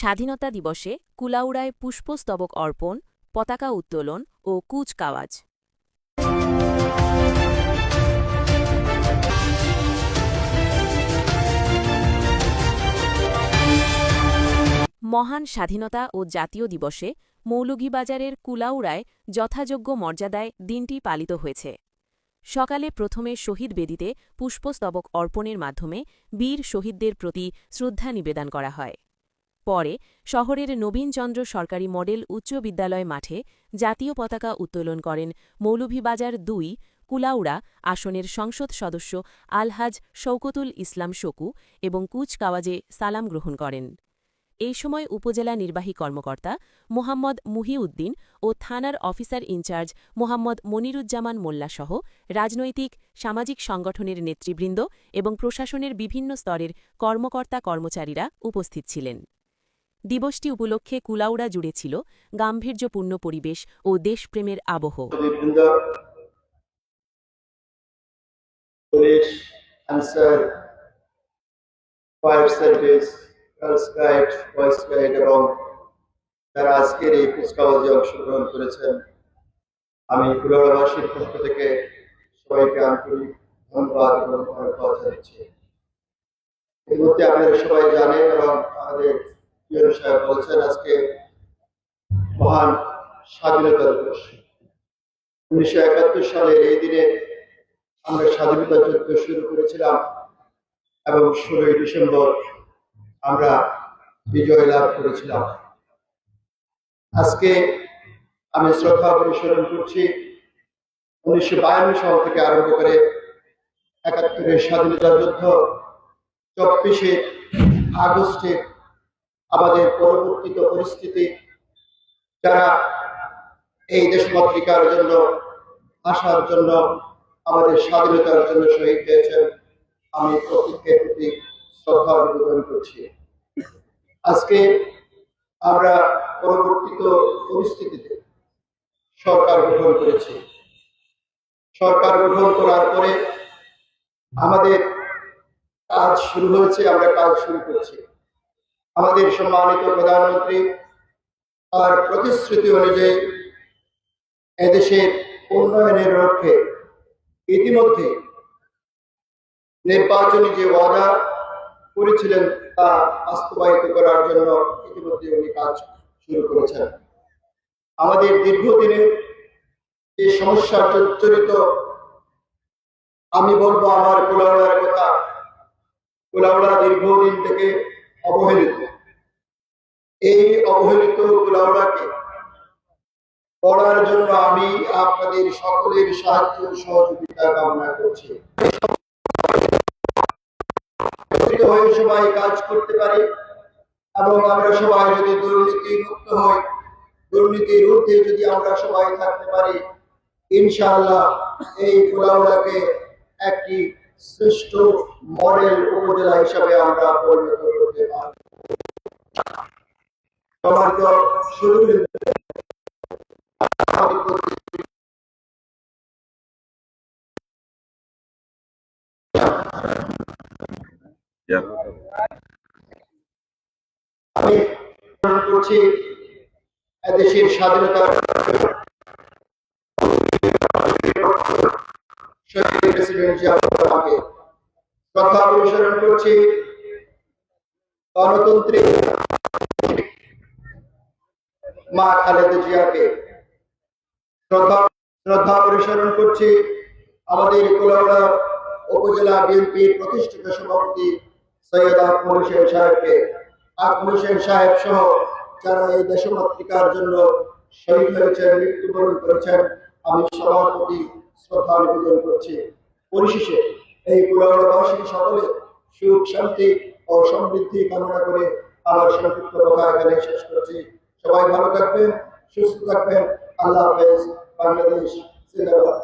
স্বাধীনতা দিবসে কুলাউড়ায় পুষ্পস্তবক অর্পণ, পতাকা উত্তোলন ও কুচকাওয়াজ। মহান স্বাধীনতা ও জাতীয় দিবসে মৌলভীবাজারের কুলাউড়ায় যথাযোগ্য মর্যাদায় দিনটি পালিত হয়েছে। সকালে প্রথমে শহীদ বেদিতে পুষ্পস্তবক অর্পণের মাধ্যমে বীর শহীদদের প্রতি শ্রদ্ধা নিবেদন করা হয়। পরে শহরের নবীনচন্দ্র সরকারি মডেল উচ্চ বিদ্যালয় মাঠে জাতীয় পতাকা উত্তোলন করেন মৌলভীবাজার ২ কুলাউড়া আসনের সংসদ সদস্য আলহাজ শওকতুল ইসলাম শকু এবং কুচকাওয়াজে সালাম গ্রহণ করেন। এই সময় উপজেলা নির্বাহী কর্মকর্তা মোহাম্মদ মুহিউদ্দিন ও থানার অফিসার ইনচার্জ মোহাম্মদ মনিরুজ্জামান মোল্লাসহ রাজনৈতিক সামাজিক সংগঠনের নেতৃবৃন্দ এবং প্রশাসনের বিভিন্ন স্তরের কর্মকর্তা কর্মচারীরা উপস্থিত ছিলেন। দিবসটি উপলক্ষে কুলাউড়া জুড়ে ছিল গাম্ভীর্যপূর্ণ পরিবেশ ও দেশপ্রেমের আবহ। এবং যারা আজকের এই কুচকাওয়াজে অংশগ্রহণ করেছেন, আমি কুলাউড়াবাসীর পক্ষ থেকে সবাইকে আন্তরিক ধন্যবাদ এবং ধন্যবাদ জানাচ্ছি। এর মধ্যে আপনারা সবাই জানেন এবং আমাদের পিয়ন সাহেব বলছেন, আজকে মহান স্বাধীনতা দিবস। 1971 সালের এই দিনে আমরা স্বাধীনতা যুদ্ধ শুরু করেছিলাম এবং 16ই ডিসেম্বর আমরা বিজয় লাভ করেছিলাম। আজকে আমি শ্রদ্ধা পরিস্মরণ করছি 1952 সাল থেকে আরম্ভ করে 71-এর স্বাধীনতা যুদ্ধ, 24শে আগস্টে আমাদের পরবর্তীত পরিস্থিতি, যারা এই দেশমাতৃকার জন্য, আসার জন্য, আমাদের স্বাধীনতার জন্য শহীদ হয়েছেন, আমি প্রত্যেকের প্রতি শ্রদ্ধা নিবেদন করছি। আজকে আমরা পরবর্তীত পরিস্থিতিতে সরকার গঠন করেছি। সরকার গঠন করার পরে আমাদের কাজ শুরু হয়েছে, আমরা কাজ শুরু করছি। আমাদের সম্মানিত প্রধানমন্ত্রী তার প্রতিশ্রুতি অনুযায়ী এদেশের উন্নয়নের লক্ষ্যে ইতিমধ্যে নির্বাচনী যে ওয়াদা করেছিলেন তা বাস্তবায়িত করার জন্য ইতিমধ্যে উনি কাজ শুরু করেছেন। আমাদের দীর্ঘদিনের যে সমস্যা জর্জরিত, আমি বলবো আমার কুলাউড়ার কথা, কুলাউড়া দীর্ঘদিন থেকে অবহেলিত। এই অবহেলিত কুলাউড়াকে করার জন্য আমি আপনাদের সকলের সাহায্য সহযোগিতা কামনা করছি। হয়ে সবাই কাজ করতে পারি এবং আমরা সবাই যদি দুর্নীতি মুক্ত হই, দুর্নীতির ঊর্ধ্বে যদি আমরা সবাই থাকতে পারি, ইনশাআল্লাহ এই কুলাউড়াকে একটি শ্রেষ্ঠ মডেল উপজেলা হিসাবে আমরা পরিণত করতে পারব। আমি করছি এদেশের স্বাধীনতা প্রেসিডেন্ট জিয়াউরকে শ্রদ্ধা পরিস্মরণ করছি, গণতন্ত্রের মা খালেদা জিয়াকে শ্রদ্ধা পরিস্মরণ করছি, আমাদের কুলাউড়া উপজেলা বিএনপির প্রতিষ্ঠিত সভাপতি সৈয়দ আকমল হোসেন সাহেবকে, আকমল হোসেন সাহেব সহ যারা এই দেশমাতৃকার জন্য শহীদ হয়েছেন, মৃত্যুবরণ করেছেন, আমি সবার প্রতি শ্রদ্ধা নিবেদন করছি। পরিশেষে এই কুলাউড়াবাসী সকলে সুখ, শান্তি ও সমৃদ্ধি কামনা করে আমার সংক্ষিপ্ত কথা এখানে শেষ করছি। সবাই ভালো থাকবেন, সুস্থ থাকবেন। আল্লাহ হাফেজ। বাংলাদেশ জিন্দাবাদ।